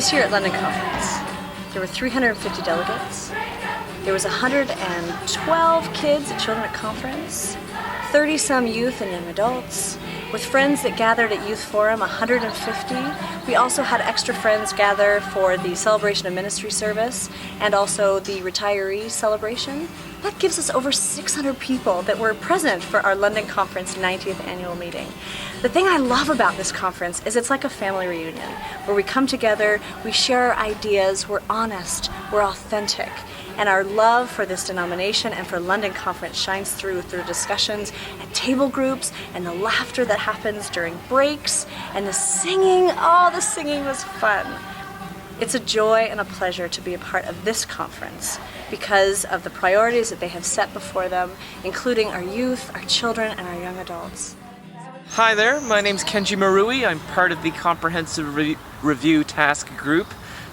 This year at London Conference, there were 350 delegates. There was 112 kids at Children at Conference, 30-some youth and young adults. With friends that gathered at Youth Forum, 150. We also had extra friends gather for the Celebration of Ministry service and also the retiree celebration. That gives us over 600 people that were present for our London Conference 90th annual meeting. The thing I love about this conference is it's like a family reunion where we come together, we share our ideas, we're honest, we're authentic. And our love for this denomination and for London Conference shines through discussions at table groups and the laughter that happens during breaks and the singing. Oh, the singing was fun. It's a joy and a pleasure to be a part of this conference because of the priorities that they have set before them, including our youth, our children, and our young adults. Hi there, my name's Kenji Marui. I'm part of the Comprehensive Review Task Group,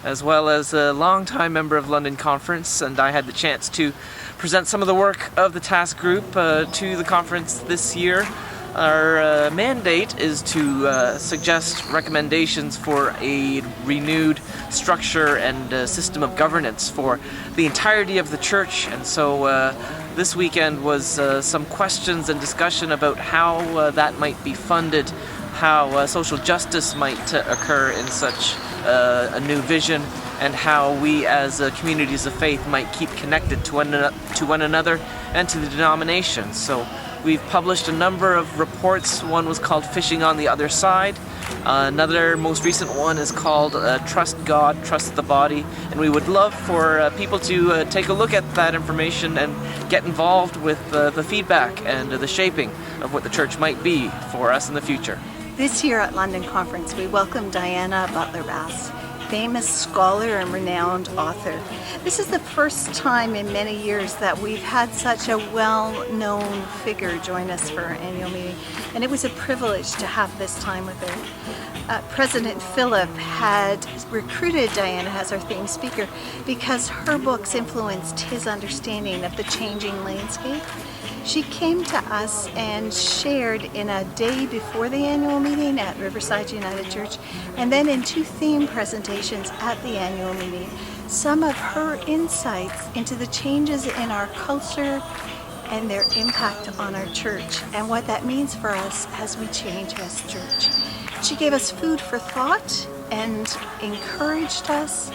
as well as a longtime member of London Conference, and I had the chance to present some of the work of the task group to the conference this year. Our mandate is to suggest recommendations for a renewed structure and system of governance for the entirety of the church, and so this weekend was some questions and discussion about how that might be funded, how social justice might occur in such a new vision, and how we as communities of faith might keep connected to one another and to the denomination. So we've published a number of reports. One was called Fishing on the Other Side. Another most recent one is called Trust God, Trust the Body, and we would love for people to take a look at that information and get involved with the feedback and the shaping of what the church might be for us in the future. This year at London Conference, we welcome Diana Butler-Bass, famous scholar and renowned author. This is the first time in many years that we've had such a well-known figure join us for our annual meeting, and it was a privilege to have this time with her. President Philip had recruited Diana as our theme speaker because her books influenced his understanding of the changing landscape. She came to us and shared in a day before the annual meeting at Riverside United Church, and then in 2 theme presentations at the annual meeting, some of her insights into the changes in our culture and their impact on our church and what that means for us as we change as church. She gave us food for thought and encouraged us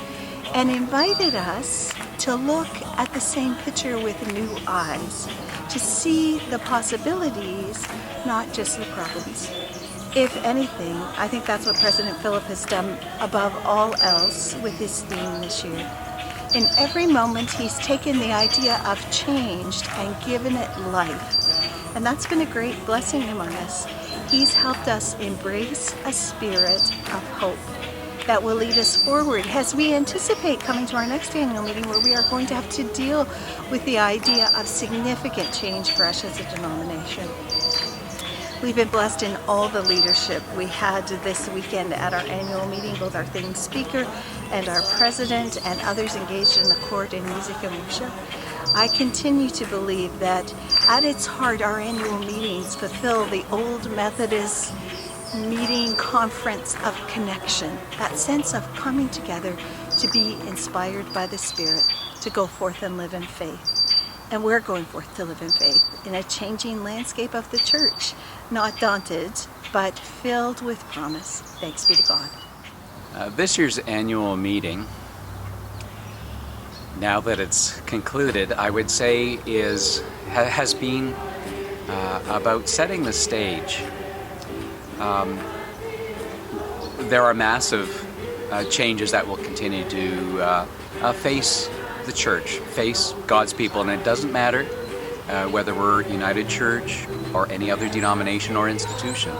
and invited us to look at the same picture with new eyes, to see the possibilities, not just the problems. If anything, I think that's what President Philip has done above all else with his theme this year. In every moment, he's taken the idea of change and given it life. And that's been a great blessing among us. He's helped us embrace a spirit of hope that will lead us forward as we anticipate coming to our next annual meeting, where we are going to have to deal with the idea of significant change for us as a denomination. We've been blessed in all the leadership we had this weekend at our annual meeting, both our theme speaker and our president and others engaged in the court in music and worship. I continue to believe that at its heart, our annual meetings fulfill the old Methodist meeting conference of connection, that sense of coming together to be inspired by the Spirit, to go forth and live in faith. And we're going forth to live in faith in a changing landscape of the church, not daunted, but filled with promise. Thanks be to God. This year's annual meeting, now that it's concluded, I would say has been about setting the stage. There are massive changes that will continue to face the church, face God's people, and it doesn't matter whether we're United Church or any other denomination or institution.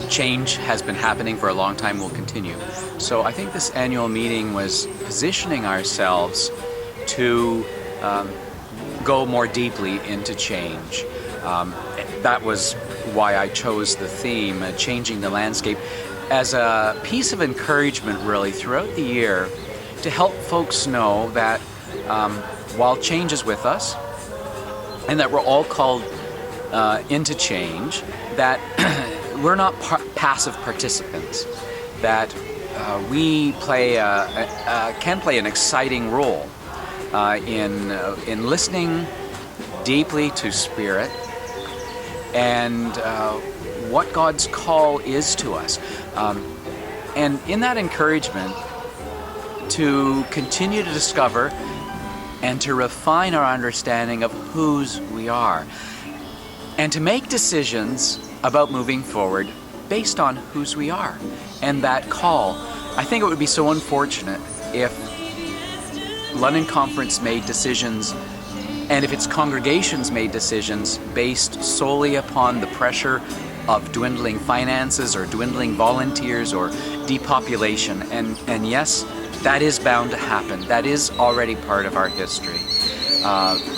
Change has been happening for a long time, will continue. So I think this annual meeting was positioning ourselves to go more deeply into change. That was why I chose the theme, Changing the Landscape, as a piece of encouragement really throughout the year to help folks know that while change is with us and that we're all called into change, that we're not passive participants, that we can play an exciting role in listening deeply to Spirit and what God's call is to us. And in that encouragement, to continue to discover and to refine our understanding of whose we are, and to make decisions about moving forward based on whose we are and that call. I think it would be so unfortunate if London Conference made decisions, and if its congregations made decisions based solely upon the pressure of dwindling finances or dwindling volunteers or depopulation. And yes, that is bound to happen. That is already part of our history.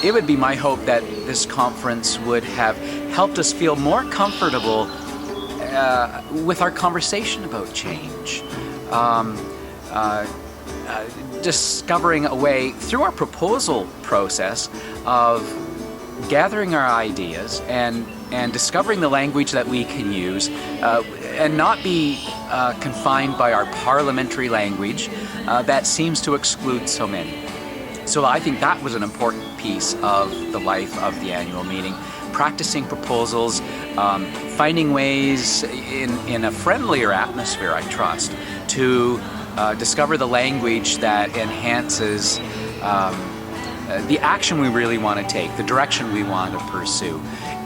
It would be my hope that this conference would have helped us feel more comfortable with our conversation about change. Discovering a way through our proposal process of gathering our ideas and discovering the language that we can use and not be confined by our parliamentary language that seems to exclude so many. So I think that was an important piece of the life of the annual meeting. Practicing proposals, finding ways in a friendlier atmosphere, I trust, to discover the language that enhances the action we really want to take, the direction we want to pursue.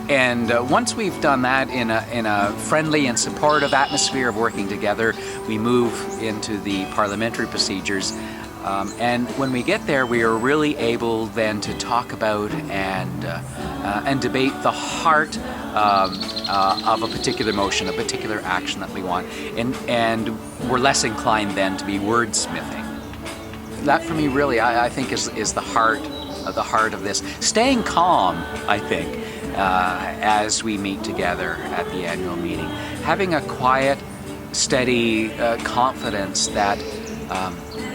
And once we've done that in a friendly and supportive atmosphere of working together, we move into the parliamentary procedures. And when we get there, we are really able then to talk about and debate the heart of a particular motion, a particular action that we want. And we're less inclined then to be wordsmithing. That for me really, I think is the heart of this. Staying calm, I think, as we meet together at the annual meeting. Having a quiet, steady confidence that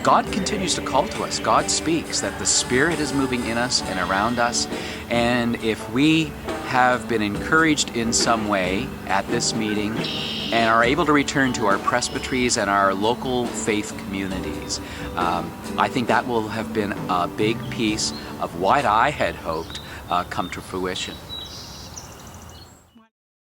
God continues to call to us. God speaks, that the Spirit is moving in us and around us. And if we have been encouraged in some way at this meeting and are able to return to our presbyteries and our local faith communities, I think that will have been a big piece of what I had hoped come to fruition.